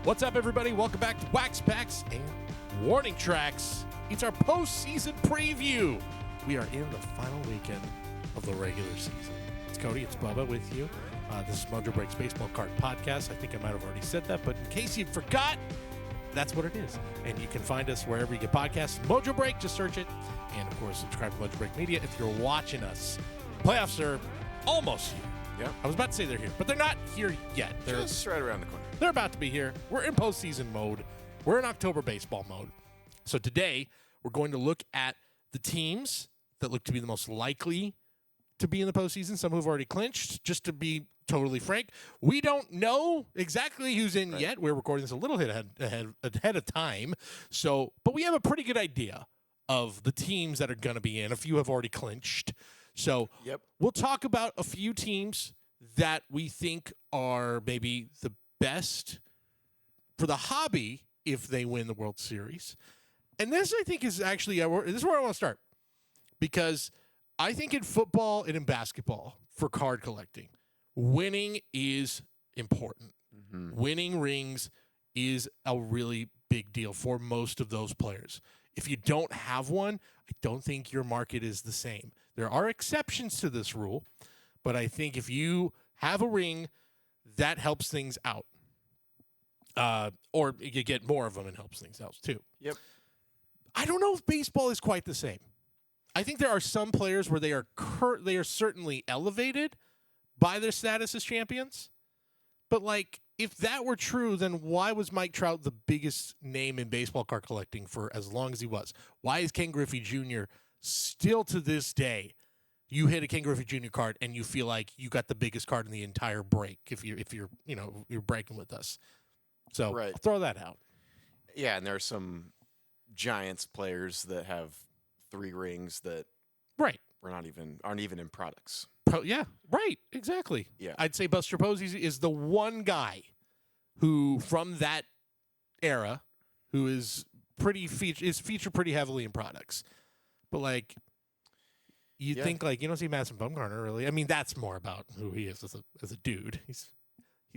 What's up, everybody? Welcome back to Wax Packs and Warning Tracks. It's our postseason preview. We are in the final weekend of the regular season. It's Cody, it's Bubba with you. This is Mojobreak's Baseball Card Podcast. I think I might have already said that, but in case you forgot, that's what it is. And you can find us wherever you get podcasts. Mojobreak, just search it. And, of course, subscribe to Mojobreak Media if you're watching us. Playoffs are almost here. Yep. I was about to say they're here, but they're not here yet. They're just right around the corner. They're about to be here. We're in postseason mode. We're in October baseball mode. So today, we're going to look at the teams that look to be the most likely to be in the postseason. Some who've already clinched. Just to be totally frank, we don't know exactly who's in yet. We're recording this a little ahead of time. So, but we have a pretty good idea of the teams that are going to be in. A few have already clinched. So we'll talk about a few teams that we think are maybe the best for the hobby if they win the World Series. And this, I think, is actually this is where I want to start. Because I think in football and in basketball, for card collecting, winning is important. Mm-hmm. Winning rings is a really big deal for most of those players. If you don't have one, I don't think your market is the same. There are exceptions to this rule, but I think if you have a ring, that helps things out. Or you get more of them and helps things out too. Yep. I don't know if baseball is quite the same. I think there are some players where they are certainly elevated by their status as champions. But like, if that were true, then why was Mike Trout the biggest name in baseball card collecting for as long as he was? Why is Ken Griffey Jr. still to this day? You hit a Ken Griffey Jr. card and you feel like you got the biggest card in the entire break if you're breaking with us. So I'll throw that out. Yeah, and there are some Giants players that have 3 rings that aren't even in products. Yeah, right, exactly. Yeah, I'd say Buster Posey is the one guy who, from that era, who is featured pretty heavily in products. But like, you'd think like you don't see Madison Bumgarner really. I mean, that's more about who he is as a dude.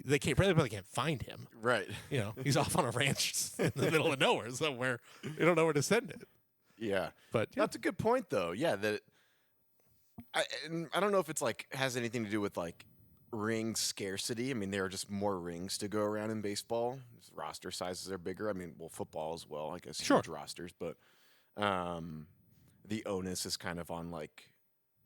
They probably can't find him. Right. You know, he's off on a ranch in the middle of nowhere somewhere. They don't know where to send it. Yeah, but that's a good point though. Yeah, I don't know if it's like has anything to do with like ring scarcity. I mean, there are just more rings to go around in baseball. Roster sizes are bigger. I mean, football as well. I guess huge rosters, but the onus is kind of on like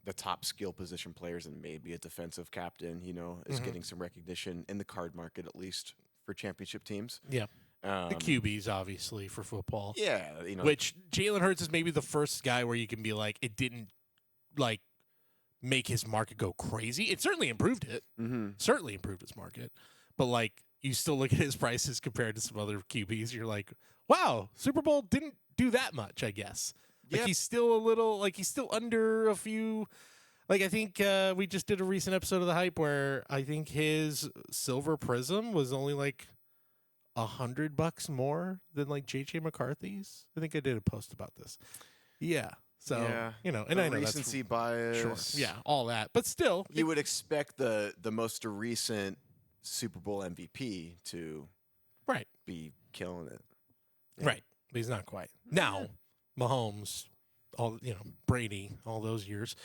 the top skill position players and maybe a defensive captain. Is getting some recognition in the card market at least for championship teams. Yeah. The QBs, obviously, for football. Yeah. Which Jalen Hurts is maybe the first guy where you can be like, it didn't like make his market go crazy. It certainly improved it. Mm-hmm. Certainly improved his market. But like, you still look at his prices compared to some other QBs. You're like, wow, Super Bowl didn't do that much, I guess. Like he's still he's still under a few. Like I think we just did a recent episode of The Hype where I think his silver prism was only like $100 more than like JJ McCarthy's. I think I did a post about this. Yeah. So and I know recency bias. Sure. Yeah, all that. But still, you would expect the most recent Super Bowl MVP to be killing it. Yeah. Right. But he's not quite. Now, Mahomes, Brady, all those years,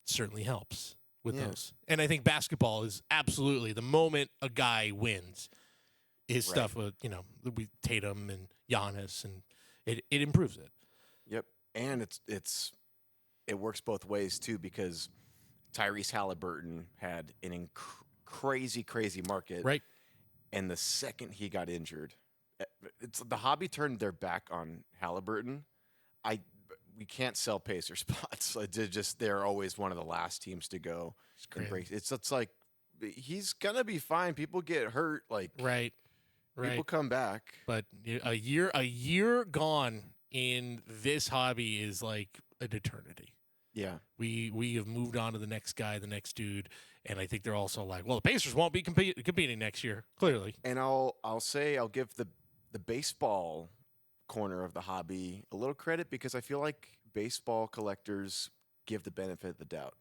certainly helps with those. And I think basketball is absolutely the moment a guy wins, his stuff with Tatum and Giannis, and it improves it. Yep, and it works both ways too because Tyrese Halliburton had an crazy market, right? And the second he got injured. The hobby turned their back on Halliburton. We can't sell Pacer spots. They're always one of the last teams to go. It's like he's gonna be fine. People get hurt. Like people come back. But a year gone in this hobby is like an eternity. Yeah, we have moved on to the next guy, the next dude, and I think they're also like, well, the Pacers won't be competing next year, clearly. And I'll give the baseball corner of the hobby a little credit because I feel like baseball collectors give the benefit of the doubt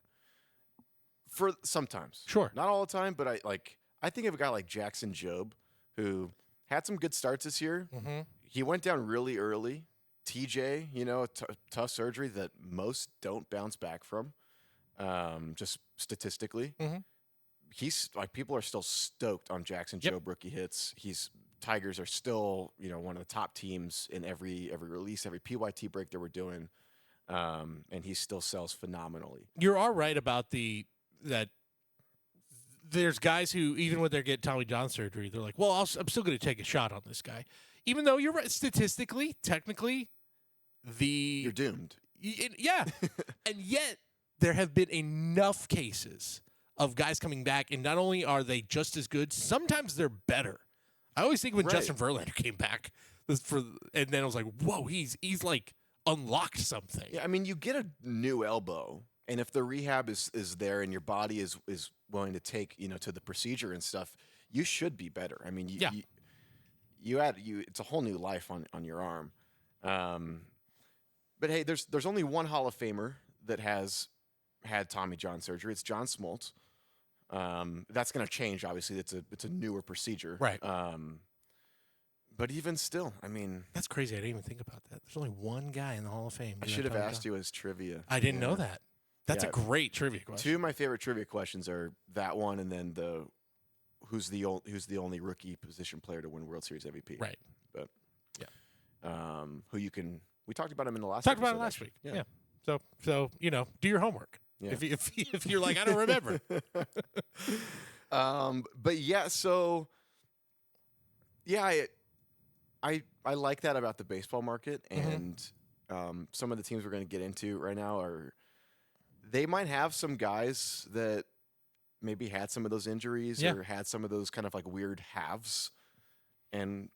for sometimes. Sure, not all the time, but I think of a guy like Jackson Jobe who had some good starts this year. Mm-hmm. He went down really early. TJ, tough surgery that most don't bounce back from, just statistically. Mm-hmm. He's like, people are still stoked on Jackson Jobe rookie hits. Tigers are still, one of the top teams in every release, every PYT break that we're doing. And he still sells phenomenally. You're all right about that. There's guys who, even when they get Tommy John surgery, they're like, well, I'm still going to take a shot on this guy. Even though you're right, statistically, technically, you're doomed. Yeah. And yet, there have been enough cases of guys coming back, and not only are they just as good, sometimes they're better. I always think when Justin Verlander came back, and then I was like, whoa, he's like unlocked something. Yeah, I mean, you get a new elbow, and if the rehab is there and your body is willing to take, to the procedure and stuff, you should be better. I mean, it's a whole new life on your arm. But hey, there's only one Hall of Famer that has had Tommy John surgery. It's John Smoltz. That's going to change. Obviously, it's a newer procedure. Right. But even still, I mean, that's crazy. I didn't even think about that. There's only one guy in the Hall of Fame. I should have asked you as trivia. I didn't know that. That's a great trivia question. Two of my favorite trivia questions are that one, and then who's the only rookie position player to win World Series MVP. Right. But we talked about him in the last. Talked about it last week. Yeah. So do your homework. Yeah. If you're like, I don't remember. But yeah, so yeah, I like that about the baseball market, and some of the teams we're going to get into right now they might have some guys that maybe had some of those injuries or had some of those kind of like weird halves, and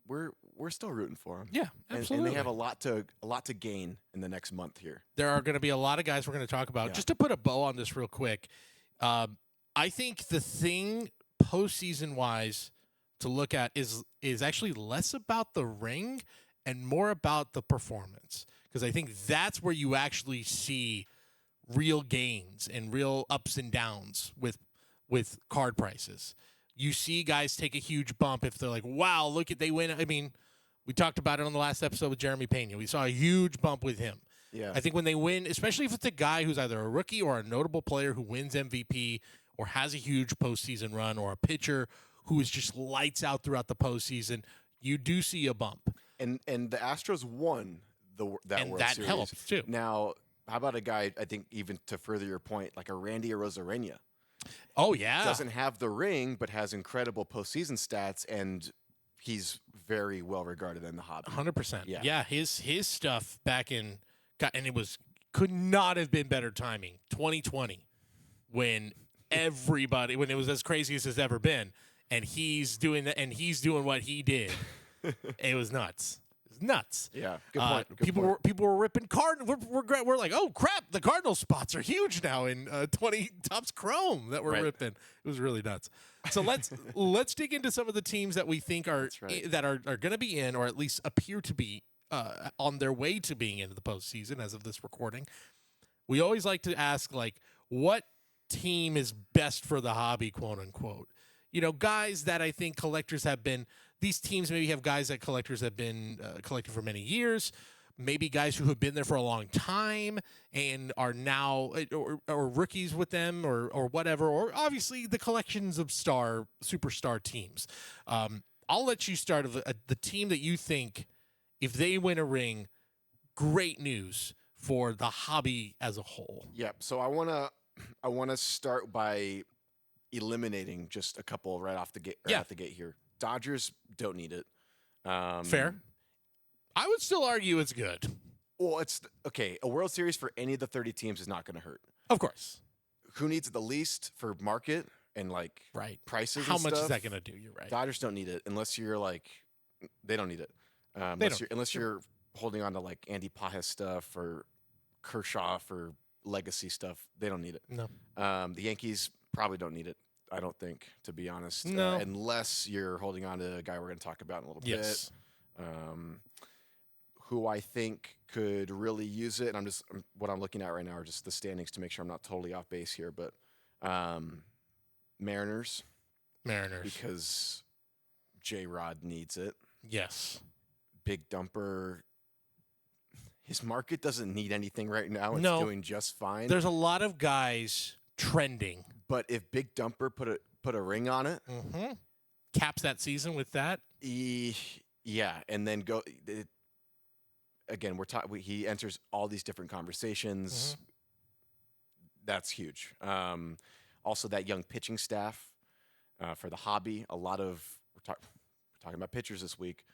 we're still rooting for them. Yeah, absolutely. And they have a lot to gain in the next month here. There are going to be a lot of guys we're going to talk about. Yeah. Just to put a bow on this real quick, I think the thing postseason wise to look at is actually less about the ring and more about the performance, because I think that's where you actually see real gains and real ups and downs with card prices. You see guys take a huge bump if they're like, wow, look at they win. I mean, we talked about it on the last episode with Jeremy Pena. We saw a huge bump with him. Yeah. I think when they win, especially if it's a guy who's either a rookie or a notable player who wins MVP or has a huge postseason run, or a pitcher who is just lights out throughout the postseason, you do see a bump. And the Astros won that World Series. And that helps too. Now, how about a guy, I think even to further your point, like a Randy Arozarena? Oh, yeah. Doesn't have the ring, but has incredible postseason stats, and he's very well regarded in the hobby. 100%. Yeah, his stuff back in, and it could not have been better timing. 2020, when it was as crazy as it's ever been, and he's doing that, and he's doing what he did. It was nuts. Nuts. Yeah, good point. People were ripping Cardinals. We're like, oh crap, the Cardinal spots are huge now in 20 Topps Chrome that we're ripping. It was really nuts. So let's dig into some of the teams that we think are going to be in, or at least appear to be on their way to being into the postseason as of this recording. We always like to ask, like, what team is best for the hobby, quote unquote. Guys that I think collectors have been. These teams maybe have guys that collectors have been collecting for many years, maybe guys who have been there for a long time and are now or rookies with them or whatever, or obviously the collections of superstar teams. I'll let you start of the team that you think, if they win a ring, great news for the hobby as a whole. Yep. So I want to start by eliminating just a couple right off the gate here. Dodgers don't need it. Fair. I would still argue it's good. Well, it's okay. A World Series for any of the 30 teams is not going to hurt. Of course. Who needs it the least for market and like prices? How and much stuff? is that going to do? You're right. Dodgers don't need it unless you're like, they don't need it. Unless you're holding on to like Andy Pajes stuff or Kershaw for legacy stuff. They don't need it. No. The Yankees probably don't need it. I don't think, to be honest. No. Unless you're holding on to a guy we're going to talk about in a little bit. Who I think could really use it. And what I'm looking at right now are just the standings to make sure I'm not totally off base here. But Mariners. Mariners. Because J-Rod needs it. Yes. Big Dumper, his market doesn't need anything right now. It's No. doing just fine. There's a lot of guys trending. But if Big Dumper put a ring on it, caps that season with that. Yeah, and then again. He enters all these different conversations. That's huge. Also, that young pitching staff for the hobby. A lot of we're talking about pitchers this week.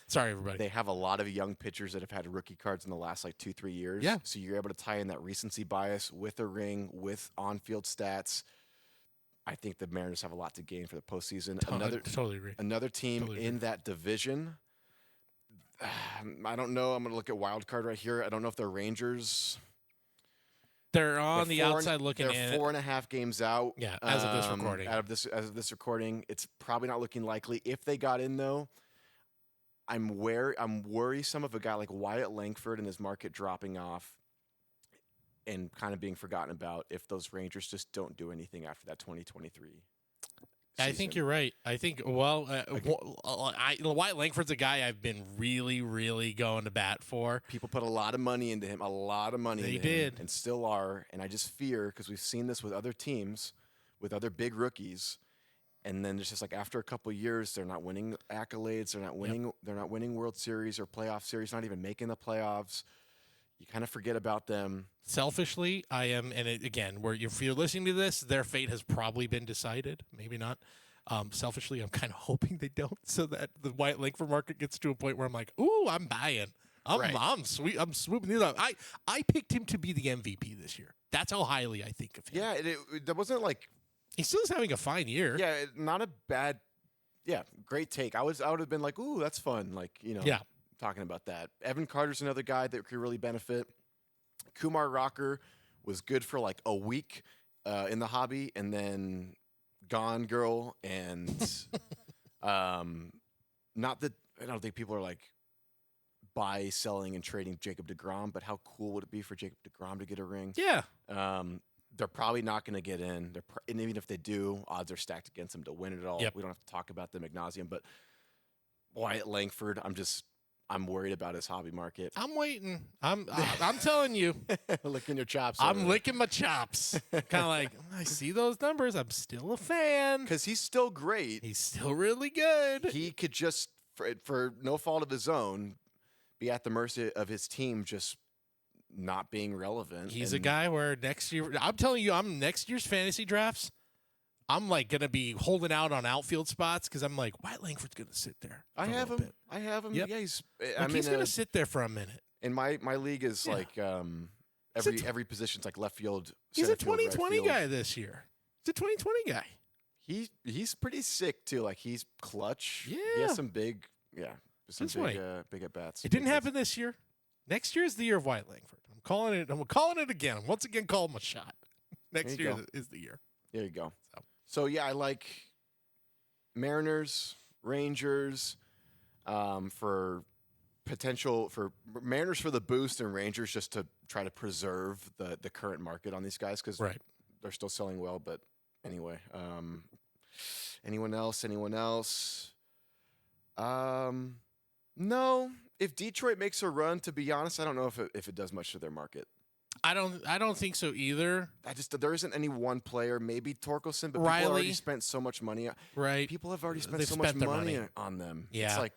Sorry, everybody. They have a lot of young pitchers that have had rookie cards in the last 2-3 years. Yeah. So you're able to tie in that recency bias with a ring, with on-field stats. I think the Mariners have a lot to gain for the postseason. Totally agree. Another team in that division. I don't know. I'm going to look at wild card right here. I don't know if they're Rangers. They're on the outside looking in. They're 4.5 games out. Yeah, as of this recording. As of this recording, it's probably not looking likely. If they got in though, I'm worrisome of a guy like Wyatt Langford and his market dropping off and kind of being forgotten about if those Rangers just don't do anything after that 2023 season. I think you're right. I think, Wyatt Langford's a guy I've been really, really going to bat for. People put a lot of money into him, They did. And still are. And I just fear, because we've seen this with other teams, with other big rookies, and then it's just after a couple of years, they're not winning accolades, they're not winning World Series or playoff series, not even making the playoffs. You kind of forget about them. Selfishly, I am, and again, if you're listening to this, their fate has probably been decided. Maybe not. Selfishly, I'm kind of hoping they don't, so that the Wyatt Langford market gets to a point where I'm like, ooh, I'm buying. I'm swooping these up. I picked him to be the MVP this year. That's how highly I think of him. Yeah, that wasn't he still is having a fine year. Yeah, not a bad. Yeah, great take. I would have been like, ooh, that's fun. Yeah. Talking about that. Evan Carter's another guy that could really benefit. Kumar Rocker was good for a week in the hobby, and then gone, girl. And not that I don't think people are buy, selling, and trading Jacob deGrom, but how cool would it be for Jacob deGrom to get a ring? Yeah. They're probably not going to get in. And even if they do, odds are stacked against them to win it all. Yep. We don't have to talk about them ad nauseum, but Wyatt Langford, I'm worried about his hobby market. I'm waiting. I'm telling you. Licking your chops. I'm licking my chops. Kind of I see those numbers. I'm still a fan. Because he's still great. He's still really good. He could just, for no fault of his own, be at the mercy of his team just not being relevant. He's a guy where next year, I'm telling you, next year's fantasy drafts, I'm going to be holding out on outfield spots because I'm Wyatt Langford's going to sit there. I have him. Yep. Yeah, he's going to sit there for a minute. In my league is every position's left field. He's a field, 2020 guy this year. He's a 2020 guy. He's pretty sick too. He's clutch. Yeah. He has some big big at bats. It didn't happen this year. Next year is the year of Wyatt Langford. I'm calling it again. Once again, calling my shot. Next year is the year. There you go. So yeah, I like Mariners, Rangers, for Mariners for the boost and Rangers just to try to preserve the current market on these guys because they're still selling well. But anyway, anyone else? No. If Detroit makes a run, to be honest, I don't know if it does much to their market. I don't think so either. There isn't any one player. Maybe Torkelson, but Riley. People already spent so much money. Right. People have already spent They've so spent much their money on them. Yeah.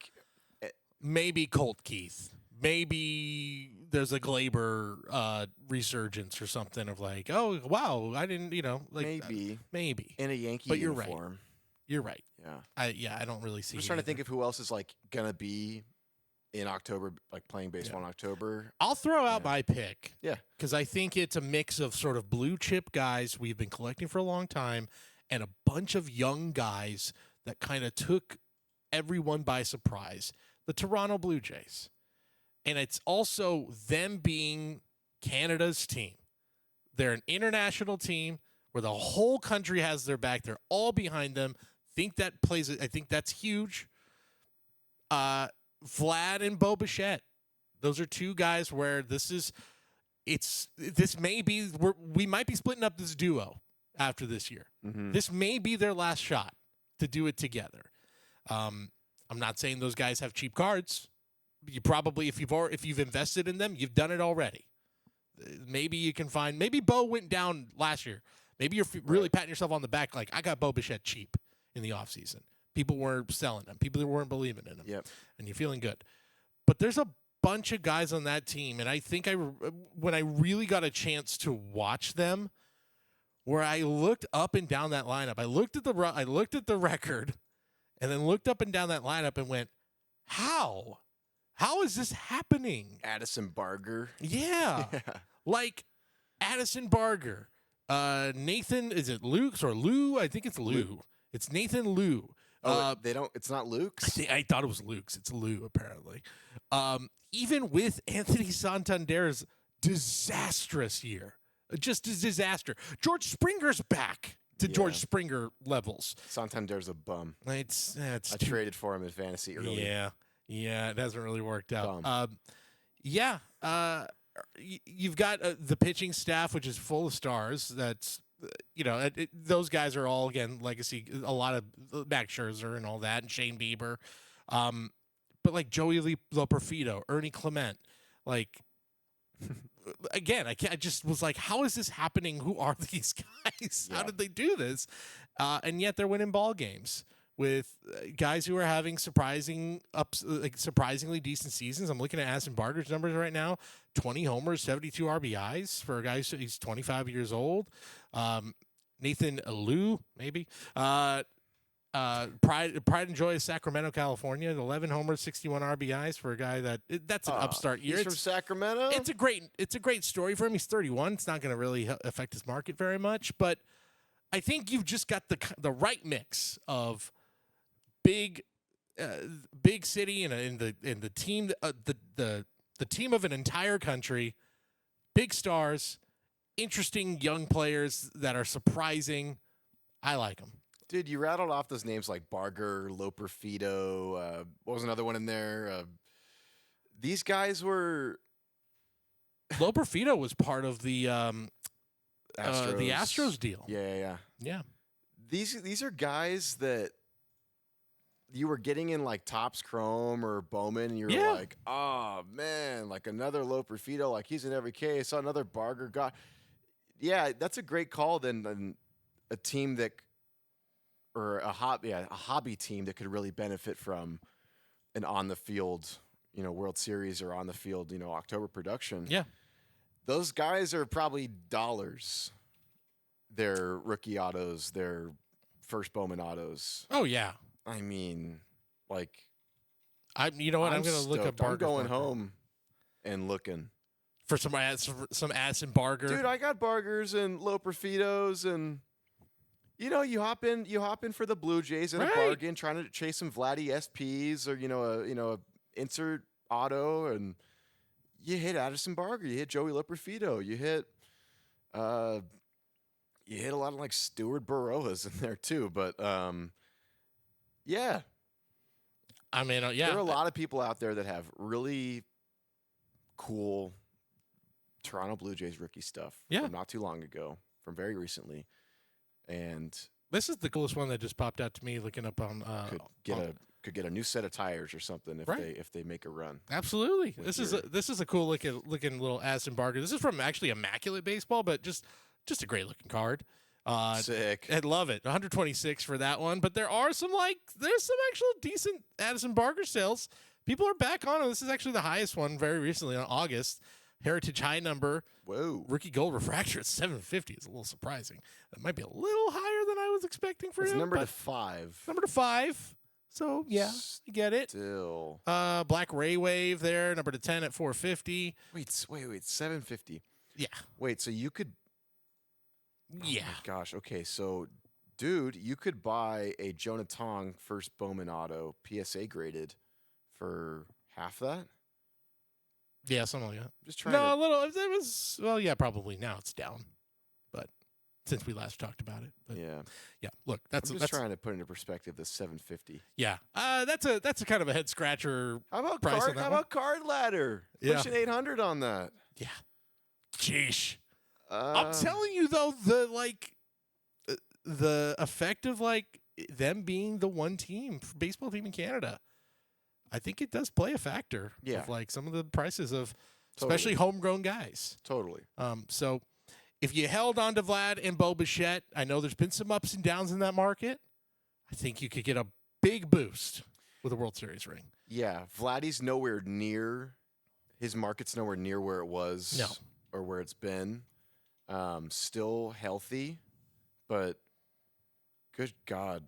It's maybe Colt Keith. Maybe there's a Glaber resurgence or something of oh wow, I didn't maybe in a Yankee but you're uniform. You're right. Yeah. I don't really see. I'm just trying to think of who else is gonna be in October, playing baseball in October. I'll throw out my pick. Yeah. Because I think it's a mix of sort of blue chip guys we've been collecting for a long time and a bunch of young guys that kind of took everyone by surprise. The Toronto Blue Jays. And it's also them being Canada's team. They're an international team where the whole country has their back. They're all behind them. I think that's huge. Vlad and Bo Bichette. Those are two guys where we might be splitting up this duo after this year. Mm-hmm. This may be their last shot to do it together. I'm not saying those guys have cheap cards. You probably, if you've invested in them, you've done it already. Maybe you can find. Maybe Bo went down last year. Maybe you're really patting yourself on the back, like I got Bo Bichette cheap in the offseason. People weren't selling him. People weren't believing in him. Yep. And you're feeling good. But there's a bunch of guys on that team, and I think when I really got a chance to watch them, where I looked up and down that lineup, I looked at the record, and then looked up and down that lineup and went, how? How is this happening? Addison Barger. Yeah. Like Addison Barger. Nathan, is it Luke's or Lou? I think it's Lou. It's Nathan Lou. It's not Luke's? I thought it was Luke's. It's Lou, apparently. Even with Anthony Santander's disastrous year. Just a disaster. George Springer's back to George Springer levels. Santander's a bum. I Traded for him in fantasy earlier. Yeah, it hasn't really worked out. You've got the pitching staff, which is full of stars. That's, those guys are all, again, legacy. A lot of Max Scherzer and all that, and Shane Bieber. But like Joey Loperfido, Ernie Clement, like, again, I just was like, how is this happening? Who are these guys? Yeah. How did they do this? And yet they're winning ball games with guys who are having surprisingly decent seasons. I'm looking at Addison Barger's numbers right now: 20 homers, 72 RBIs for a guy he's 25 years old. Nathan Alou, maybe. Pride and Joy of Sacramento, California. 11 homers, 61 RBIs for a guy that's an upstart year. He's from Sacramento. It's a great story for him. He's 31. It's not going to really affect his market very much, but I think you've just got the right mix of big city and the team the team of an entire country, big stars, interesting young players that are surprising. I like them. Dude, you rattled off those names like Barger, Loperfido. What was another one in there? These guys were. Loperfido was part of the Astros deal. Yeah. These are guys that you were getting in like Topps Chrome or Bowman, and you were like, oh man, like another Loperfido, like he's in every case. Another Barger guy. Yeah, that's a great call. Than a team that. Or a hobby team that could really benefit from an on the field, World Series or on the field, October production. Yeah. Those guys are probably dollars. Their rookie autos, their first Bowman autos. Oh yeah. I mean, like, I'm going to look up Barger. I'm going home and looking for some Addison Barger. Dude, I got Bargers and Loperfidos and. You hop in for the Blue Jays in a bargain, trying to chase some Vladdy SPs or a insert auto, and you hit Addison Barger, you hit Joey Loperfido, you hit a lot of like Stuart Barojas in there too. But yeah, I mean, there are a lot of people out there that have really cool Toronto Blue Jays rookie stuff from not too long ago, from very recently. And this is the coolest one that just popped out to me looking up on could get a new set of tires or something if they make a run. Absolutely. This is a cool looking little Addison Barger. This is from actually Immaculate Baseball, but just a great looking card. Sick. I'd love it. 126 for that one, but there's some actual decent Addison Barger sales. People are back on it. This is actually the highest one very recently on August. Heritage high number. Whoa. Rookie gold refractor at 750 is a little surprising. That might be a little higher than I was expecting for him. Number to 5. Number to 5. So, yeah, you get it. Still. Black Ray Wave there, number to 10 at 450. Wait, 750. Yeah. Wait, so you could. Yeah. Oh my gosh. Okay, so, dude, you could buy a Jonah Tong first Bowman auto PSA graded for half that. Yeah, something like that. Just trying. No, a little. It was. Well, yeah, probably now it's down, but since we last talked about it. But yeah. Look, I'm just trying to put into perspective the 750. Yeah, that's a kind of a head scratcher. How about price card? How about Card Ladder? Yeah. Pushing 800 on that. Yeah. Jeesh. I'm telling you though, the effect of like them being the one baseball team in Canada, I think it does play a factor. Yeah. Of like some of the prices of Totally. especially homegrown guys. Totally. So if you held on to Vlad and Bo Bichette, I know there's been some ups and downs in that market. I think you could get a big boost with a World Series ring. Yeah, Vladdy's nowhere near. His market's nowhere near where it was. No. Or where it's been. Still healthy, but good God,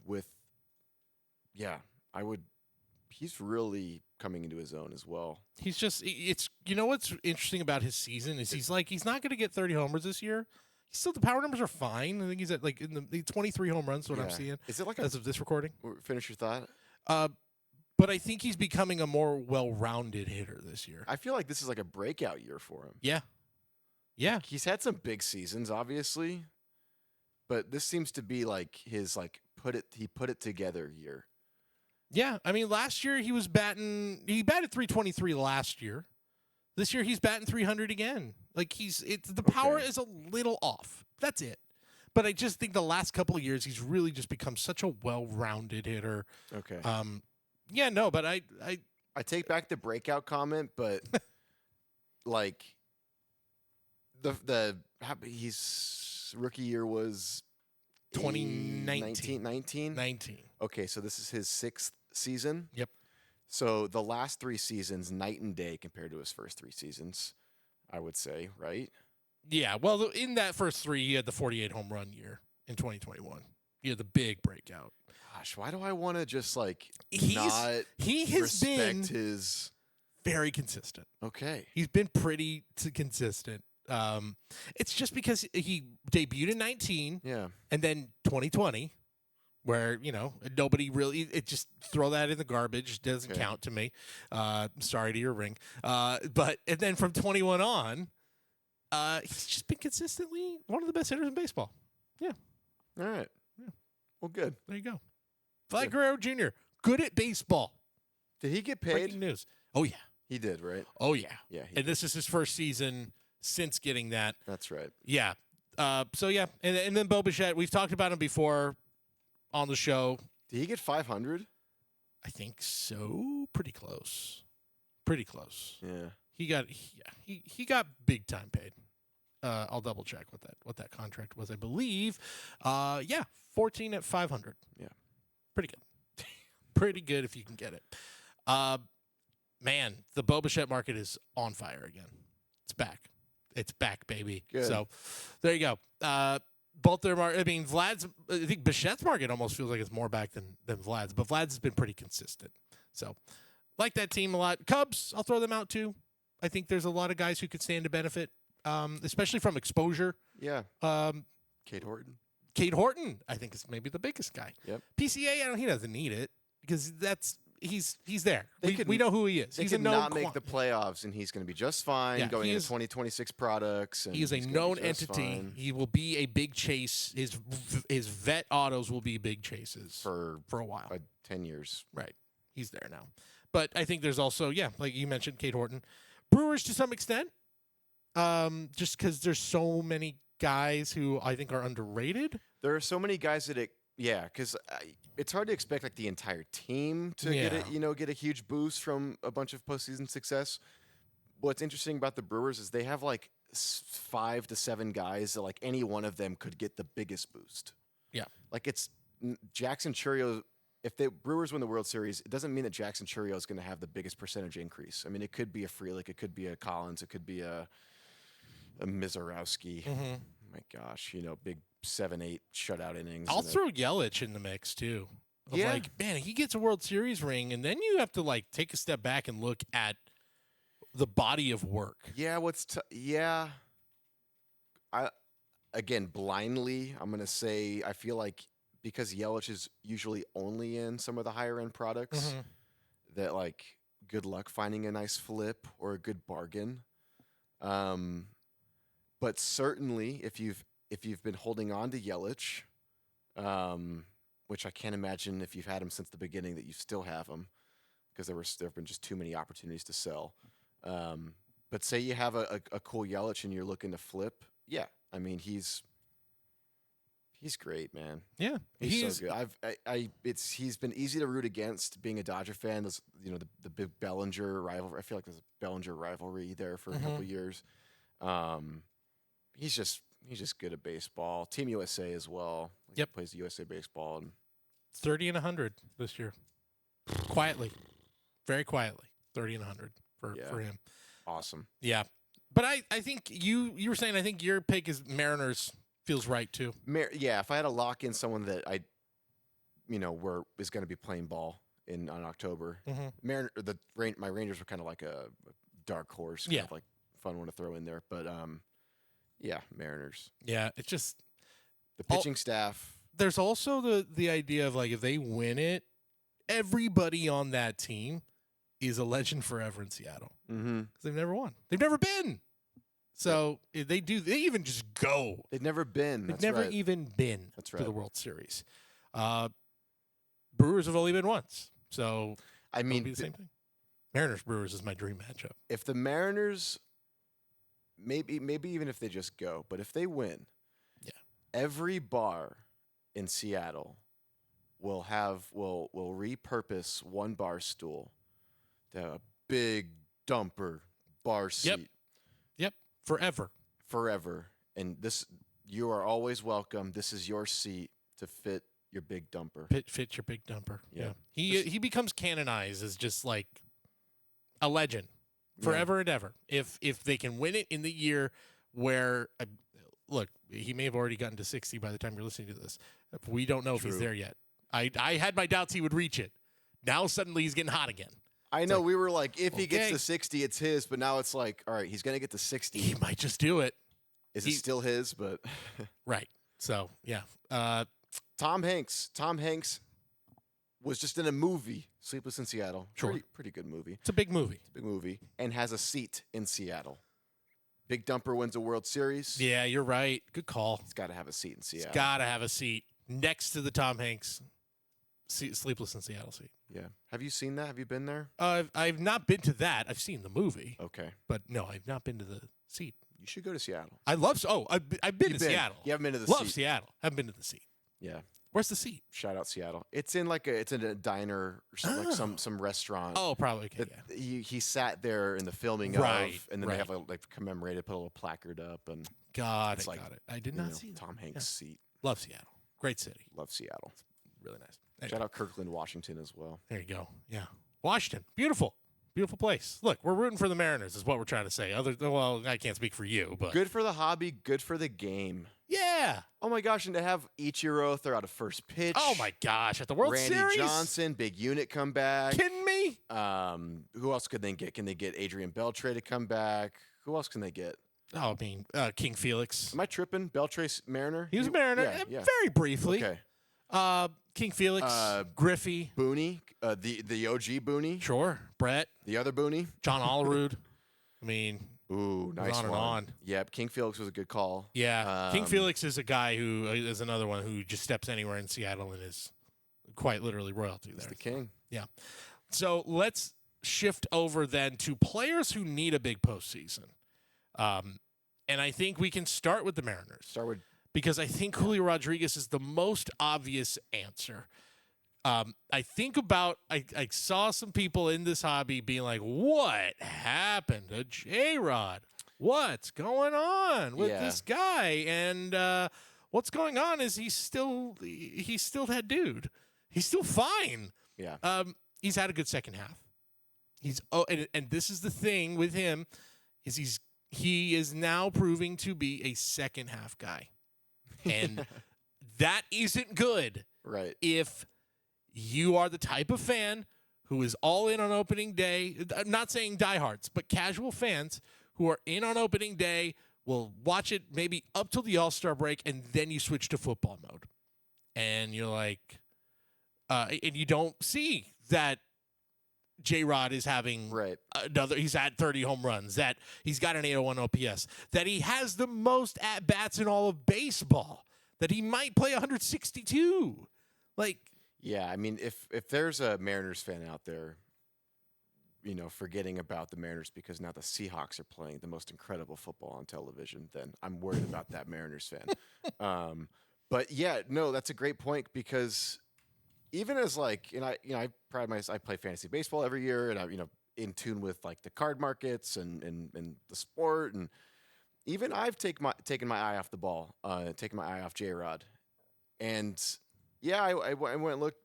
he's really coming into his own as well. He's just, what's interesting about his season is he's not going to get 30 homers this year. The power numbers are fine. I think he's at like in the 23 home runs, what I'm seeing. Is it like as of this recording? Finish your thought. But I think he's becoming a more well-rounded hitter this year. I feel like this is like a breakout year for him. Yeah. Yeah. He's had some big seasons, obviously, but this seems to be like his he put it together year. Yeah, I mean, last year he batted 323 last year. This year he's batting 300 again. Like the power is a little off. That's it. But I just think the last couple of years he's really just become such a well-rounded hitter. Okay. Yeah, no, but I take back the breakout comment, but like his rookie year was 2019. 19. Okay, so this is his 6th season. Yep. So the last 3 seasons, night and day compared to his first 3 seasons, I would say, right? Yeah, well, in that first 3, he had the 48 home run year in 2021. He had the big breakout. Gosh, why do I want to just he has respect been his very consistent. Okay. He's been pretty consistent. It's just because he debuted in 19, and then 2020, where nobody really just throw that in the garbage, doesn't count to me. Sorry to your ring, but and then from 21 on, he's just been consistently one of the best hitters in baseball. Yeah. All right. Yeah. Well, good. There you go. Vlad Guerrero Jr. good at baseball. Did he get paid? Breaking news. Oh yeah. He did, right? Oh yeah. Yeah. And this is his first season since getting that. That's right. Yeah. So yeah, and then Bo Bichette, we've talked about him before on the show. Did he get 500? I think so. Pretty close. Pretty close. Yeah. He got big time paid. I'll double check what that contract was. I believe. 14 at 500. Yeah. Pretty good. Pretty good if you can get it. Man, the Bo Bichette market is on fire again. It's back. It's back, baby. Good. So there you go. Both their market. I mean, I think Bichette's market almost feels like it's more back than Vlad's, but Vlad's has been pretty consistent. So like that team a lot. Cubs, I'll throw them out too. I think there's a lot of guys who could stand to benefit, especially from exposure. Yeah. Cade Horton. Cade Horton, I think, is maybe the biggest guy. Yep. PCA, he doesn't need it because he's there. We know who he is. He's a known not make the playoffs, and he's going to be just fine going into 2026 products. And he is a known entity. Fine. He will be a big chase. His vet autos will be big chases for a while. 10 years. Right. He's there now. But I think there's also, like you mentioned, Cade Horton. Brewers to some extent, just because there's so many guys who I think are underrated. There are so many guys that because it's hard to expect like the entire team to get a huge boost from a bunch of postseason success. What's interesting about the Brewers is they have like 5 to 7 guys that like any one of them could get the biggest boost. Yeah, like it's Jackson Chourio. If the Brewers win the World Series, it doesn't mean that Jackson Chourio is going to have the biggest percentage increase. I mean, it could be a Frelick, it could be a Collins, it could be a Mizorowski. Mm-hmm. My gosh, big 7-8 shutout innings. I'll throw Yelich in the mix too. Like, man, he gets a World Series ring, and then you have to like take a step back and look at the body of work. Yeah, again, blindly, I'm gonna say I feel like because Yelich is usually only in some of the higher end products, that like good luck finding a nice flip or a good bargain. But certainly, if you've been holding on to Yelich, which I can't imagine if you've had him since the beginning that you still have him, because there have been just too many opportunities to sell. But say you have a cool Yelich and you're looking to flip, I mean he's He's great, man. Yeah, He's so good. He's been easy to root against being a Dodger fan. This, the big Bellinger rivalry. I feel like there's a Bellinger rivalry there for a couple of years. He's just good at baseball. Team USA as well. He plays USA baseball. And 30 and 100 this year, quietly, very quietly, 30 and 100 for him. Awesome. Yeah, but I think you were saying I think your pick is Mariners. Feels right too. If I had to lock in someone that is going to be playing ball on October, my Rangers were kind of like a dark horse, kind of like fun one to throw in there. But Mariners. Yeah, it's just the pitching staff. There's also the idea of like if they win it, everybody on that team is a legend forever in Seattle because they've never won. They've never been. So they even just go. They've never been. They've never even been to the World Series. Brewers have only been once. So I mean, it'll be the same thing. Mariners Brewers is my dream matchup. If the Mariners, maybe even if they just go, but if they win, every bar in Seattle will repurpose one bar stool to have a big dumper bar seat. Yep. Forever. And you are always welcome. This is your seat to fit your big dumper. Fit your big dumper. Yeah. He becomes canonized as just like a legend forever and ever. If they can win it in the year where look, he may have already gotten to 60 by the time you're listening to this. We don't know if he's there yet. I had my doubts he would reach it. Now suddenly he's getting hot again. I know. We were like, if he gets to 60, it's his. But now it's like, all right, he's going to get to 60. He might just do it. Is it still his? But right. So, yeah. Tom Hanks. Tom Hanks was just in a movie, Sleepless in Seattle. Sure. Pretty good movie. It's a big movie. And has a seat in Seattle. Big Dumper wins a World Series. Yeah, you're right. Good call. He's got to have a seat in Seattle. He's got to have a seat next to the Tom Hanks Sleepless in Seattle seat. Yeah. Have you seen that? Have you been there? I've not been to that. I've seen the movie. Okay. But no, I've not been to the seat. You should go to Seattle. I've been to Seattle. You haven't been to the seat. Love Seattle. Haven't been to the seat. Yeah. Where's the seat? Shout out Seattle. It's in a diner or like some restaurant. Oh, probably. Okay, he sat there in the filming of, and then they have commemorated, put a little placard up, and got it. I did not see that. Tom Hanks' seat. Love Seattle. Great city. Love Seattle. Really nice. Anyway. Shout out Kirkland, Washington as well. There you go. Yeah. Washington. Beautiful. Beautiful place. Look, we're rooting for the Mariners is what we're trying to say. I can't speak for you, but good for the hobby, good for the game. Yeah. Oh my gosh, and to have Ichiro throw out a first pitch. Oh my gosh, at the World Randy Series. Johnson, big unit come back. Kidding me? Who else could they get? Can they get Adrian Beltre to come back? Who else can they get? Oh, I mean, King Felix. Am I tripping? Beltre's Mariner? He was a Mariner, very briefly. Okay. King Felix, Griffey, Booney, the OG Booney. Sure, Brett, the other Booney, John Olerud. I mean, ooh, nice on one. And on. Yep, King Felix was a good call. Yeah, King Felix is a guy who is another one who just steps anywhere in Seattle and is quite literally royalty there. He's the king. Yeah. So let's shift over then to players who need a big postseason. And I think we can start with the Mariners. Because I think Julio Rodriguez is the most obvious answer. I saw some people in this hobby being like, what happened to J-Rod? What's going on with this guy? And what's going on is he's still that dude. He's still fine. Yeah. He's had a good second half. And this is the thing with him is he is now proving to be a second half guy. And that isn't good. Right. If you are the type of fan who is all in on opening day, I'm not saying diehards, but casual fans who are in on opening day will watch it maybe up till the All-Star break, and then you switch to football mode. And you're like, and you don't see that J-Rod is having he's had 30 home runs, that he's got an 801 OPS, that he has the most at-bats in all of baseball, that he might play 162. Yeah, I mean, if there's a Mariners fan out there, forgetting about the Mariners because now the Seahawks are playing the most incredible football on television, then I'm worried about that Mariners fan. But yeah, no, that's a great point because even as like, and I pride myself, I play fantasy baseball every year, and I'm in tune with like the card markets and the sport, and even I've taken my eye off the ball, taken my eye off J-Rod, and yeah, I went and looked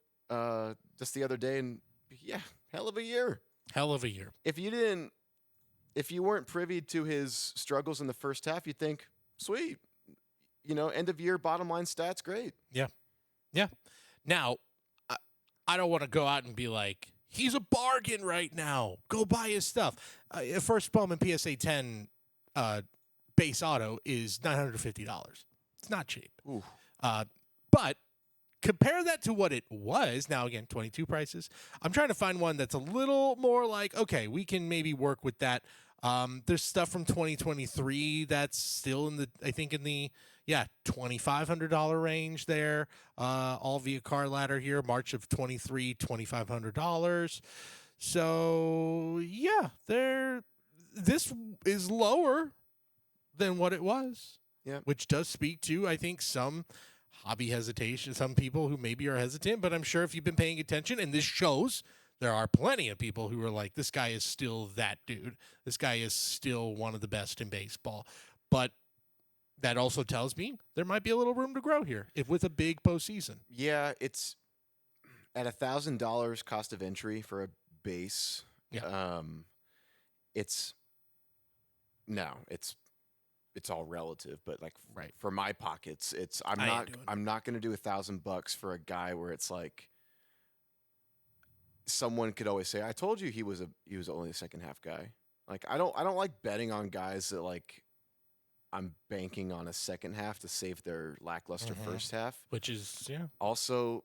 just the other day, and yeah, hell of a year. Hell of a year. If you weren't privy to his struggles in the first half, you'd think, sweet, end of year bottom line stats, great. Yeah. Now, I don't want to go out and be like, he's a bargain right now. Go buy his stuff. First Bowman PSA 10 base auto is $950. It's not cheap. Ooh. But compare that to what it was. Now, again, 22 prices. I'm trying to find one that's a little more like, okay, we can maybe work with that. There's stuff from 2023 that's still in the $2,500 range there. All via car ladder here, March of 23, $2,500. So yeah, this is lower than what it was. Yeah. Which does speak to, I think, some hobby hesitation, some people who maybe are hesitant, but I'm sure if you've been paying attention, and this shows, there are plenty of people who are like, this guy is still that dude. This guy is still one of the best in baseball. But that also tells me there might be a little room to grow here with a big postseason. Yeah, it's at $1,000 cost of entry for a base. Yeah. It's all relative, but like Right. for my pockets, I'm not going to do $1,000 for a guy where it's like someone could always say, I told you he was only a second half guy. Like I don't like betting on guys that like I'm banking on a second half to save their lackluster first half. Which is, yeah. Also,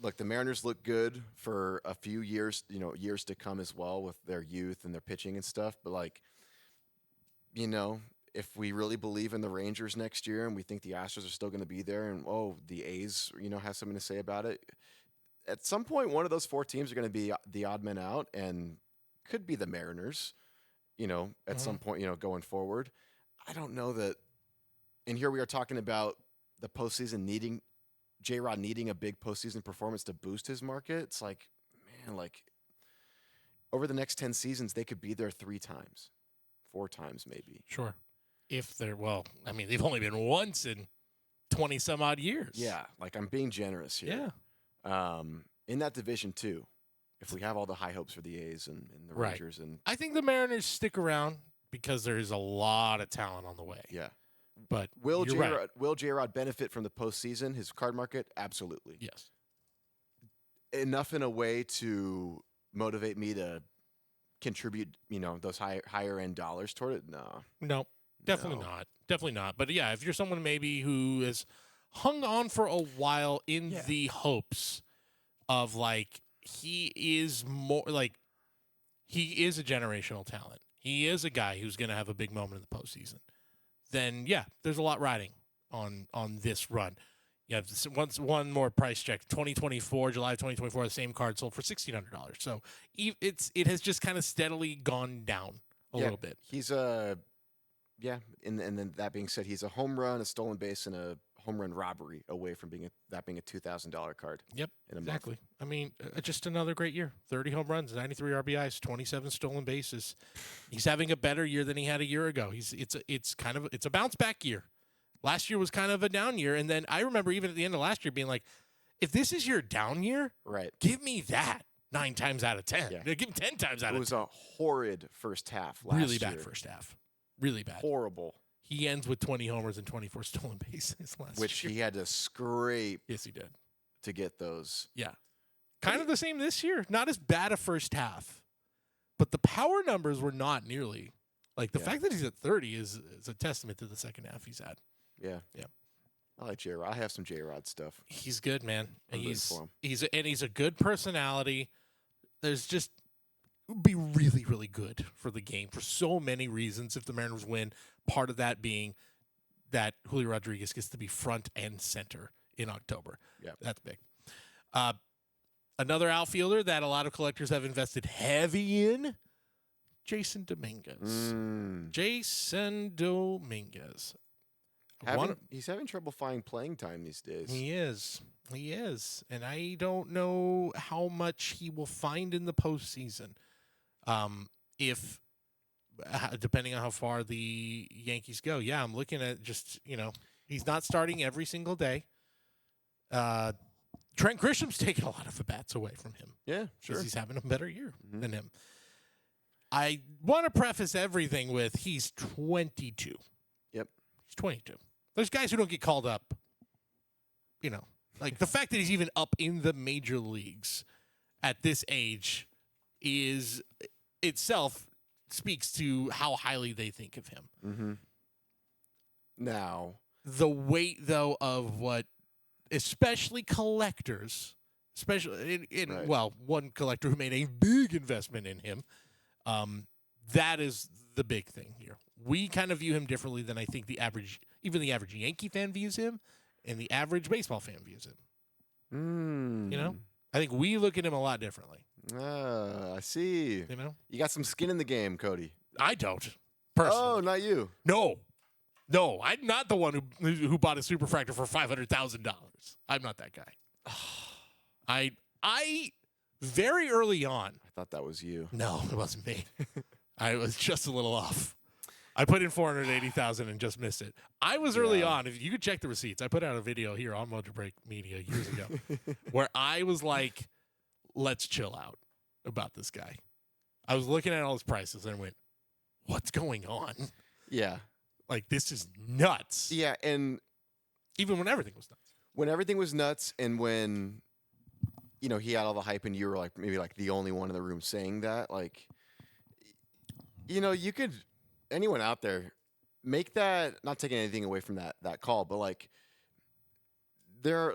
look, the Mariners look good for a few years, years to come as well with their youth and their pitching and stuff. But like, if we really believe in the Rangers next year and we think the Astros are still going to be there and, the A's, have something to say about it, at some point, one of those four teams are going to be the odd man out and could be the Mariners, at some point, going forward. I don't know that. And here we are talking about the postseason J-Rod needing a big postseason performance to boost his market. It's like, man, like over the next 10 seasons, they could be there 3 times, 4 times maybe. Sure. If they're, they've only been once in 20 some odd years. Yeah. Like I'm being generous here. Yeah. In that division too, if we have all the high hopes for the A's and the Rangers. And I think the Mariners stick around because there is a lot of talent on the way. Yeah. But will J-Rod benefit from the postseason, his card market? Absolutely. Yes. Enough in a way to motivate me to contribute, those higher end dollars toward it? No. Definitely not. But yeah, if you're someone maybe who has hung on for a while in the hopes of like, he is a generational talent. He is a guy who's going to have a big moment in the postseason. Then yeah, there's a lot riding on this run. Yeah, one more price check. 2024, July 2024, the same card sold for $1,600. So it has just kind of steadily gone down a little bit. He's and then that being said, he's a home run, a stolen base, and a home run robbery away from being a $2,000 card. Yep, in a exactly. month. I mean, just another great year. 30 home runs, 93 RBIs, 27 stolen bases. He's having a better year than he had a year ago. It's a bounce back year. Last year was kind of a down year, and then I remember even at the end of last year being like, if this is your down year, right, give me that 9 times out of 10. Yeah. Give him 10 times out of 10. It was a horrid first half last really year. Bad first half. Really bad. Horrible. He ends with 20 homers and 24 stolen bases last Which year. he had to scrape. Yes, he did. To get those. Yeah. Kind of the same this year. Not as bad a first half. But the power numbers were not nearly. Like, the fact that he's at 30 is a testament to the second half he's had. Yeah. Yeah. I like J-Rod. I have some J-Rod stuff. He's good, man. I'm rooting for him. He's a good personality. There's just it would be really, really good for the game for so many reasons if the Mariners win. Part of that being that Julio Rodriguez gets to be front and center in October. Yeah. That's big. Another outfielder that a lot of collectors have invested heavy in, Jason Dominguez. Jason Dominguez. He's having trouble finding playing time these days. He is. He is. And I don't know how much he will find in the postseason. If depending on how far the Yankees go. Yeah, I'm looking at just, he's not starting every single day. Trent Grisham's taking a lot of at-bats away from him. Yeah, sure. Because he's having a better year than him. I want to preface everything with he's 22. Yep. He's 22. There's guys who don't get called up. Like the fact that he's even up in the major leagues at this age is itself speaks to how highly they think of him. Mm-hmm. Now, the weight, though, of what, especially collectors, one collector who made a big investment in him, that is the big thing here. We kind of view him differently than I think the average Yankee fan views him, and the average baseball fan views him. I think we look at him a lot differently. I see. You got some skin in the game, Cody. I don't. Personally. Oh, not you. No, I'm not the one who bought a superfractor for $500,000. I'm not that guy. I very early on. I thought that was you. No, it wasn't me. I was just a little off. I put in $480,000 and just missed it. I was early on. If you could check the receipts, I put out a video here on Mojobreak Media years ago where I was like, let's chill out about this guy. I was looking at all his prices and I went, what's going on? Yeah. Like, this is nuts. Yeah, and even when everything was nuts. When everything was nuts and when, he had all the hype and you were like maybe like the only one in the room saying that, like, you could, anyone out there, make that, not taking anything away from that call, but like,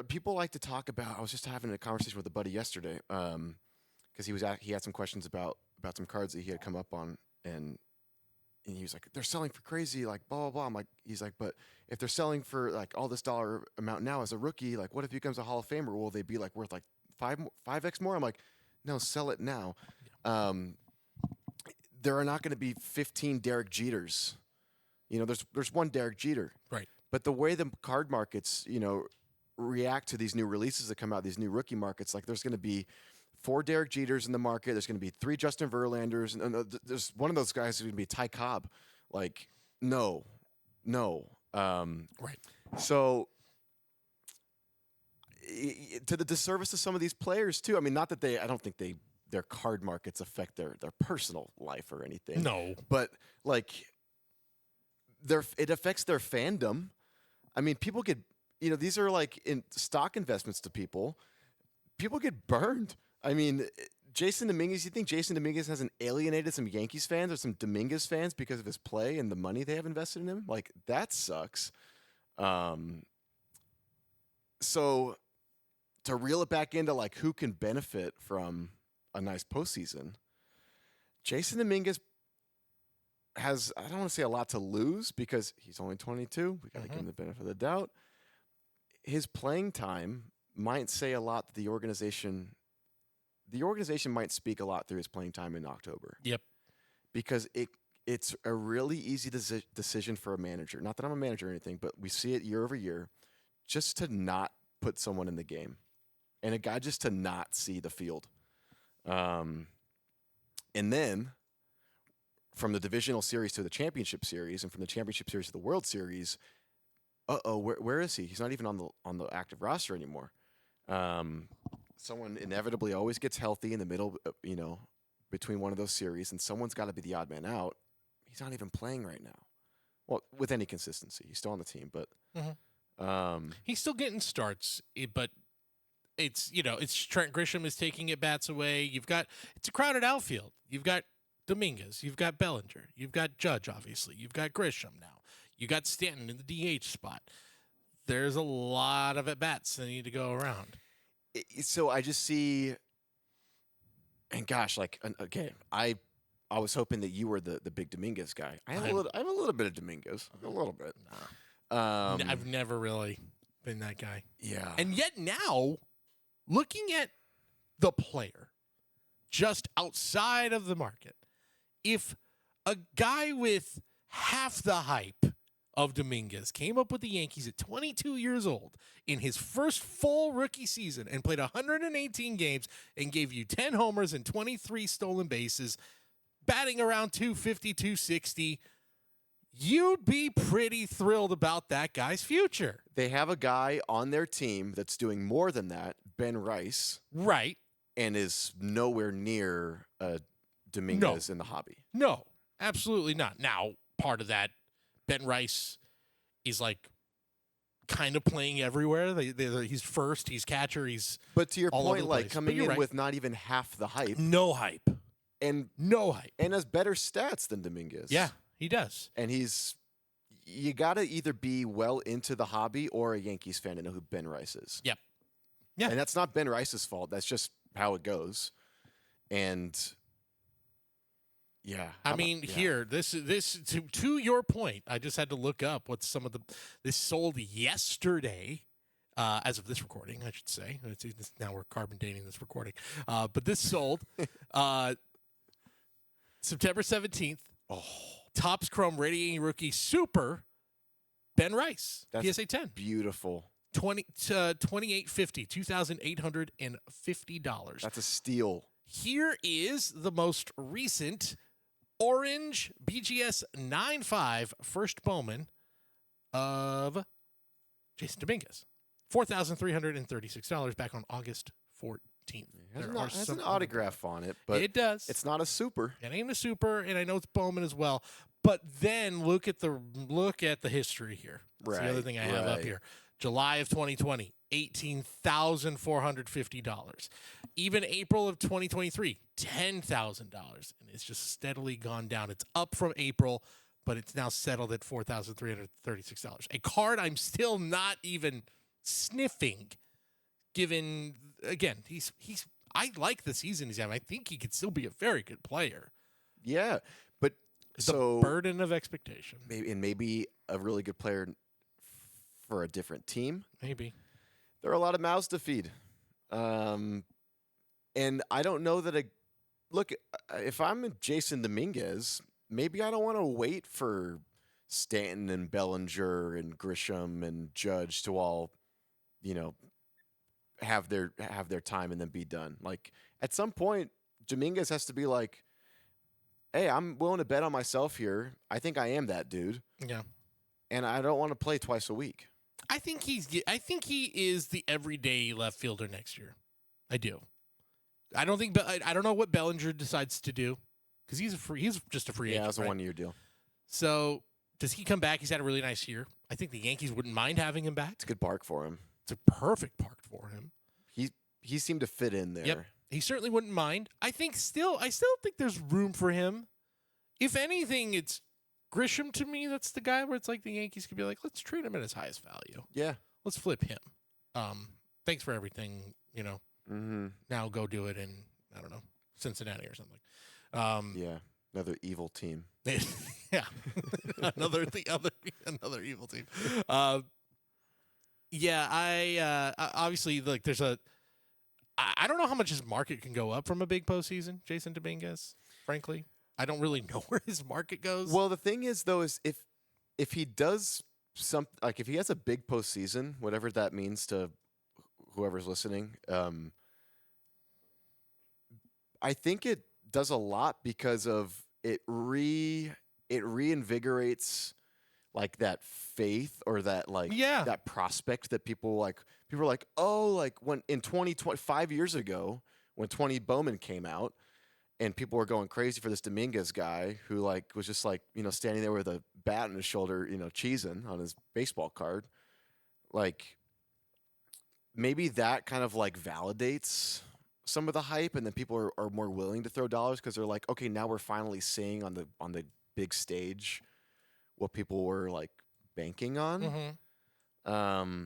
people like to talk about, I was just having a conversation with a buddy yesterday, because he had some questions about some cards that he had come up on, and he was like, they're selling for crazy, like, blah, blah, blah. I'm like, he's like, but if they're selling for like all this dollar amount now as a rookie, like, what if he becomes a Hall of Famer? Will they be like worth like 5x more? I'm like, no, sell it now. Yeah. There are not going to be 15 Derek Jeters. There's one Derek Jeter. Right. But the way the card markets, react to these new releases that come out, these new rookie markets, like there's going to be 4 Derek Jeters in the market. There's going to be 3 Justin Verlanders. And there's one of those guys who's going to be Ty Cobb. Like, no. Right. So, to the disservice of some of these players, too. I mean, not that I don't think their card markets affect their personal life or anything. No. But, like, it affects their fandom. I mean, people get, these are like in stock investments to people. People get burned. I mean, Jason Dominguez, you think Jason Dominguez hasn't alienated some Yankees fans or some Dominguez fans because of his play and the money they have invested in him? Like, that sucks. So to reel it back into like who can benefit from a nice postseason, Jason Dominguez has, I don't want to say a lot to lose because he's only 22. We got to give him the benefit of the doubt. His playing time might say a lot that the organization might speak a lot through his playing time in October. Yep. Because it's a really easy decision for a manager. Not that I'm a manager or anything, but we see it year over year, just to not put someone in the game. And a guy just to not see the field. And then from the divisional series to the championship series, and from the championship series to the World Series, where is he? He's not even on the active roster anymore. Someone inevitably always gets healthy in the middle, between one of those series, and someone's got to be the odd man out. He's not even playing right now. Well, with any consistency, he's still on the team, but he's still getting starts. But it's Trent Grisham is taking at bats away. It's a crowded outfield. You've got Dominguez, you've got Bellinger, you've got Judge, obviously, you've got Grisham now, you got Stanton in the DH spot. There's a lot of at bats that need to go around. So I just see, and gosh, like, okay, I was hoping that you were the big Dominguez guy. I have a little bit of Dominguez, a little bit. Nah. I've never really been that guy. Yeah, and yet now, looking at the player, just outside of the market, if a guy with half the hype of Dominguez came up with the Yankees at 22 years old in his first full rookie season and played 118 games and gave you 10 homers and 23 stolen bases, batting around 250, 260, you'd be pretty thrilled about that guy's future. They have a guy on their team that's doing more than that, Ben Rice. Right. And is nowhere near Dominguez in the hobby. No, absolutely not. Now, part of that, Ben Rice is like kind of playing everywhere. He's first, he's catcher, he's But to your all over point, the like place. coming But you're in right. with not even half the hype No hype. and No hype. has better stats than Dominguez. Yeah, he does. And you got to either be well into the hobby or a Yankees fan to know who Ben Rice is. Yep. Yeah. And that's not Ben Rice's fault. That's just how it goes. And yeah. I mean, here, this to your point, I just had to look up what some of this sold yesterday, as of this recording, I should say. Now we're carbon dating this recording, but this sold September 17th. Oh, Topps Chrome Radiating Rookie Super Ben Rice, That's PSA 10, beautiful. $28.50, $2,850. That's a steal. Here is the most recent orange BGS 9.5 first Bowman of Jason Dominguez. $4,336 back on August 14th. It has an autograph on it, but it does. It's not a super. It ain't a super, and I know it's Bowman as well. But then look at the history here. That's the other thing I have up here. July of 2020, $18,450. Even April of 2023, $10,000. And it's just steadily gone down. It's up from April, but it's now settled at $4,336. A card I'm still not even sniffing, given, again, I like the season he's having. I think he could still be a very good player. Yeah, but The burden of expectation. Maybe a really good player for a different team. Maybe. There are a lot of mouths to feed. And I don't know that look, if I'm Jason Dominguez, maybe I don't want to wait for Stanton and Bellinger and Grisham and Judge to all, have their time and then be done. Like at some point, Dominguez has to be like, hey, I'm willing to bet on myself here. I think I am that dude. Yeah. And I don't want to play twice a week. I think he is the everyday left fielder next year. I do. I don't think. I don't know what Bellinger decides to do because he's just a free agent. Yeah, it's a right? 1 year deal. So does he come back? He's had a really nice year. I think the Yankees wouldn't mind having him back. It's a good park for him. It's a perfect park for him. He seemed to fit in there. Yep. He certainly wouldn't mind. I still think there's room for him. If anything, it's Grisham to me. That's the guy where it's like the Yankees could be like, let's treat him at his highest value. Yeah. Let's flip him. Thanks for everything. Mm-hmm. Now go do it in, I don't know, Cincinnati or something. Yeah. Another evil team. Yeah. another evil team. Yeah, I obviously like there's I don't know how much his market can go up from a big postseason, Jason Dominguez, frankly. I don't really know where his market goes. Well, the thing is though, is if he does something, like if he has a big postseason, whatever that means to whoever's listening, I think it does a lot because of it reinvigorates like that faith or that that prospect that people are like, oh, like when in 5 years ago when 20 Bowman came out and people were going crazy for this Dominguez guy who like was just like, standing there with a bat on his shoulder, cheesing on his baseball card. Like maybe that kind of like validates some of the hype, and then people are more willing to throw dollars because they're like, okay, now we're finally seeing on the big stage what people were like banking on. Mm-hmm.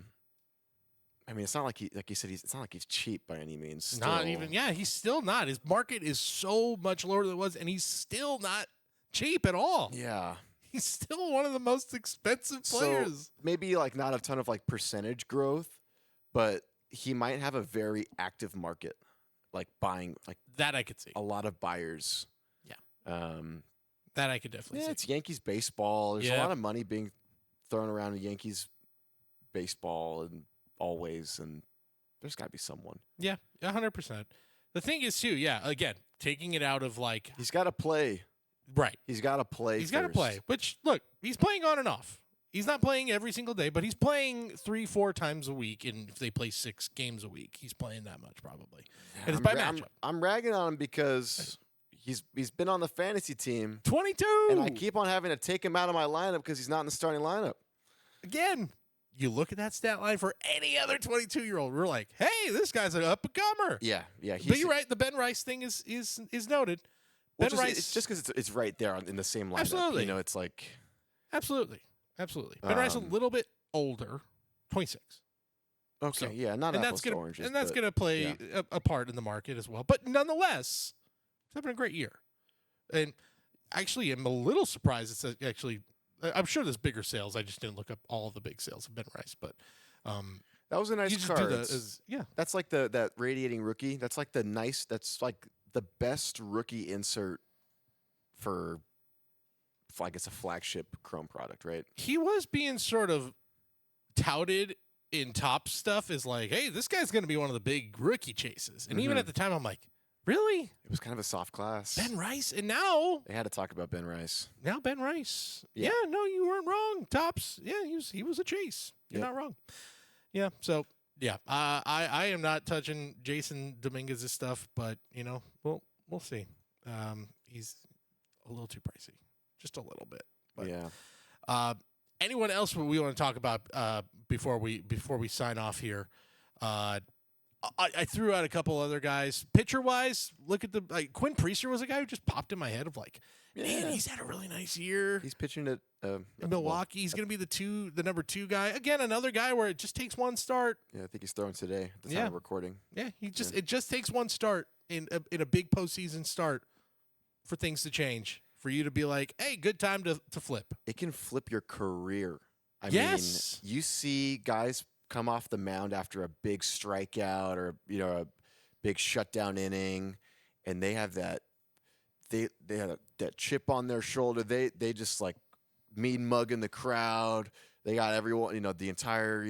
I mean, it's not like like you said, it's not like he's cheap by any means. Still. Not even, yeah, he's still not. His market is so much lower than it was, and he's still not cheap at all. Yeah. He's still one of the most expensive players. So maybe like not a ton of like percentage growth, but he might have a very active market, like buying like that I could see. A lot of buyers. Yeah. That I could definitely see. It's Yankees baseball. There's a lot of money being throwing around a Yankees baseball and always, and there's got to be someone. Yeah, 100%. The thing is, too, yeah, again, taking it out of like. He's got to play. Right. He's got to play. He's got to play. Which, look, he's playing on and off. He's not playing every single day, but he's playing 3-4 times a week. And if they play 6 games a week, he's playing that much probably. And it's by matchup. I'm ragging on him because he's been on the fantasy team. 22. And I keep on having to take him out of my lineup because he's not in the starting lineup. Again, you look at that stat line for any other 22-year-old. We're like, hey, this guy's an up-and-comer. Yeah. But you're right. The Ben Rice thing is noted. Ben Rice. It's just because it's right there in the same lineup. Absolutely. You know, it's like. Absolutely. Ben Rice a little bit older, 26. Okay, So, yeah, not and apples that's to oranges. And that's going to play a part in the market as well. But nonetheless, it's having a great year. And actually, I'm a little surprised. It's actually, I'm sure there's bigger sales. I just didn't look up all of the big sales of Ben Rice. But that was a nice card. Yeah. That's like that radiating rookie. That's like that's like the best rookie insert for I guess a flagship Chrome product, right? He was being sort of touted in top stuff as like, hey, this guy's going to be one of the big rookie chases. And even at the time, I'm like, really? It was kind of a soft class. Ben Rice? And now they had to talk about Ben Rice. Now Ben Rice. Yeah. No, you weren't wrong. Tops. Yeah, he was a chase. You're not wrong. Yeah, so, yeah. I am not touching Jason Dominguez's stuff, but, we'll see. He's a little too pricey. Just a little bit. But, yeah. Anyone else we want to talk about before we sign off here? I threw out a couple other guys. Pitcher wise, look at Quinn Priester was a guy who just popped in my head of like, man, he's had a really nice year. He's pitching at Milwaukee. He's going to be the number 2 guy. Again, another guy where it just takes one start. Yeah, I think he's throwing today at the time of recording. Yeah, it just takes one start in a big postseason start for things to change. For you to be like, hey, good time to flip. It can flip your career. I mean, you see guys come off the mound after a big strikeout or a big shutdown inning, and they have that that chip on their shoulder. They just like mean mugging the crowd. They got everyone, the entire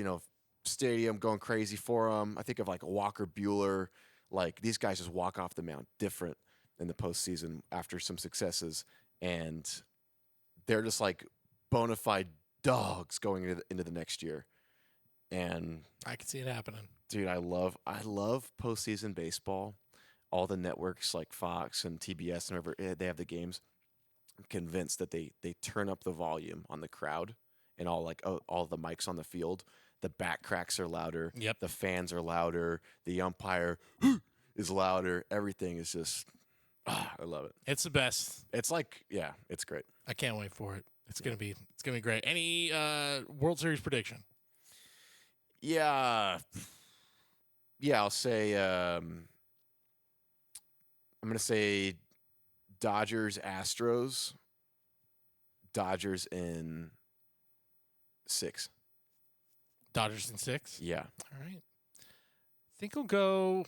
stadium going crazy for them. I think of like Walker Buehler. Like these guys just walk off the mound different in the postseason after some successes, and they're just like bona fide dogs going into the next year. And I can see it happening, dude. I love postseason baseball. All the networks like Fox and TBS and whatever, they have the games. I'm convinced that they turn up the volume on the crowd and all the mics on the field. The back cracks are louder. Yep. The fans are louder. The umpire is louder. Everything is just. I love it. It's the best. It's like, it's great. I can't wait for it. It's gonna be great. Any World Series prediction? Yeah, I'll say I'm gonna say Dodgers, Astros. Dodgers in 6. Dodgers in 6? Yeah. All right. I think I'll go.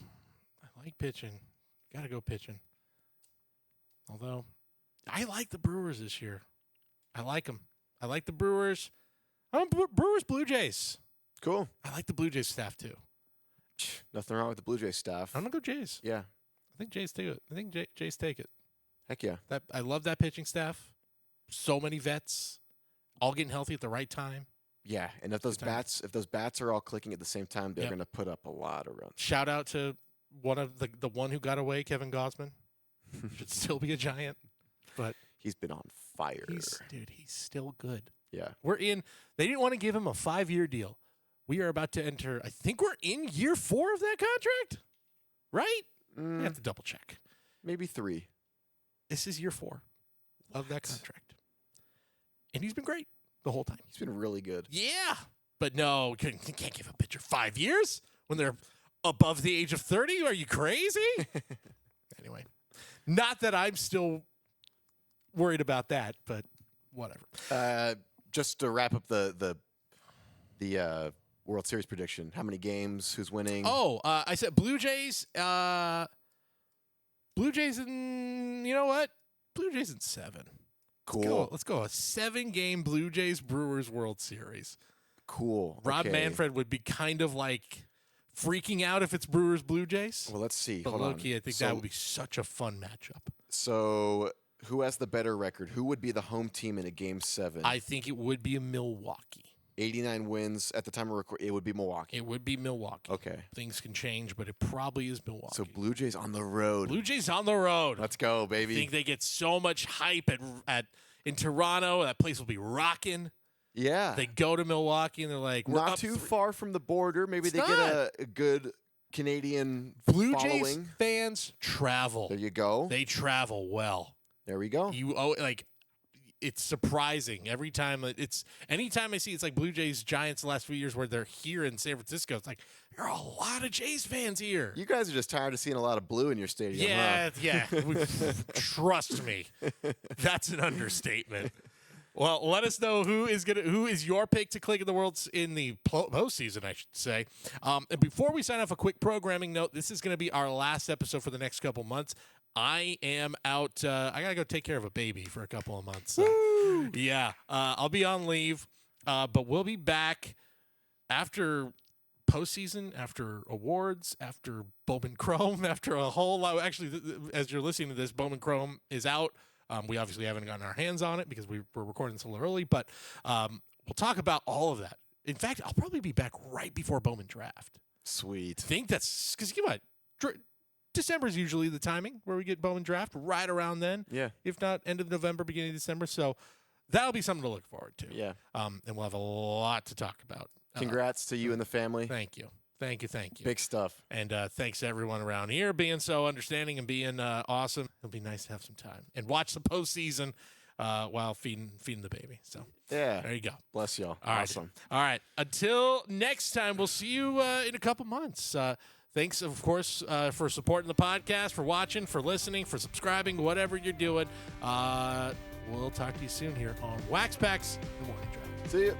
I like pitching. Got to go pitching. Although, I like the Brewers this year. I like them. I like the Brewers. Brewers, Blue Jays. Cool. I like the Blue Jays staff, too. Nothing wrong with the Blue Jays staff. I'm going to go Jays. Yeah. I think Jays take it. I think Jays take it. Heck yeah. I love that pitching staff. So many vets, all getting healthy at the right time. Yeah, and if those bats are all clicking at the same time, they're going to put up a lot of runs. Shout out to one of the one who got away, Kevin Gausman. Should still be a Giant, but he's been on fire. He's still good. Yeah. They didn't want to give him a 5-year deal. We are about to enter, I think we're in year 4 of that contract, right? I have to double check. Maybe 3. This is year 4 of that contract. And he's been great the whole time. He's been really good. Yeah. But no, you can't give a pitcher 5 years when they're above the age of 30. Are you crazy? Anyway, not that I'm still worried about that, but whatever. Just to wrap up the World Series prediction, how many games, who's winning? Oh, I said Blue Jays. Blue Jays in, you know what? Blue Jays in 7. Cool. Let's go. A 7-game Blue Jays Brewers World Series. Cool. Rob Okay. Manfred would be kind of like freaking out if it's Brewers Blue Jays. Well, let's see. But Hold low-key, on. I think that would be such a fun matchup. So, who has the better record? Who would be the home team in a Game 7? I think it would be a Milwaukee. 89 wins at the time of record. It would be Milwaukee. It would be Milwaukee. Okay. Things can change, but it probably is Milwaukee. So Blue Jays on the road. Blue Jays on the road. Let's go, I baby. think they get so much hype in Toronto. That place will be rocking. Yeah. They go to Milwaukee and they're like, we're Not up too far from the border. Maybe It's they get not. a good Canadian Blue following. Jays fans travel. There you go. They travel well. There we go. It's surprising every time. Anytime I see it's like Blue Jays Giants the last few years where they're here in San Francisco. It's like there are a lot of Jays fans here. You guys are just tired of seeing a lot of blue in your stadium. Yeah, huh? yeah. Trust me, that's an understatement. Well, let us know who is your pick to click in the postseason, I should say. And before we sign off, a quick programming note: this is going to be our last episode for the next couple months. I am out. I gotta go take care of a baby for a couple of months. Yeah, I'll be on leave, but we'll be back after postseason, after awards, after Bowman Chrome, after a whole lot. Actually, as you're listening to this, Bowman Chrome is out. We obviously haven't gotten our hands on it because we were recording this a little early, but we'll talk about all of that. In fact, I'll probably be back right before Bowman Draft. Sweet. I think that's because you know what? December is usually the timing where we get Bowman Draft, right around then. Yeah. If not end of November, beginning of December. So that'll be something to look forward to. Yeah. And we'll have a lot to talk about. Congrats to you and the family. Thank you. Thank you. Big stuff. And thanks to everyone around here being so understanding and being awesome. It'll be nice to have some time and watch the postseason while feeding the baby. So Yeah. there you go. Bless y'all. All right. Awesome. All right. Until next time, we'll see you in a couple months. Thanks, of course, for supporting the podcast, for watching, for listening, for subscribing, whatever you're doing. We'll talk to you soon here on Wax Packs, the Morning Drive. See you.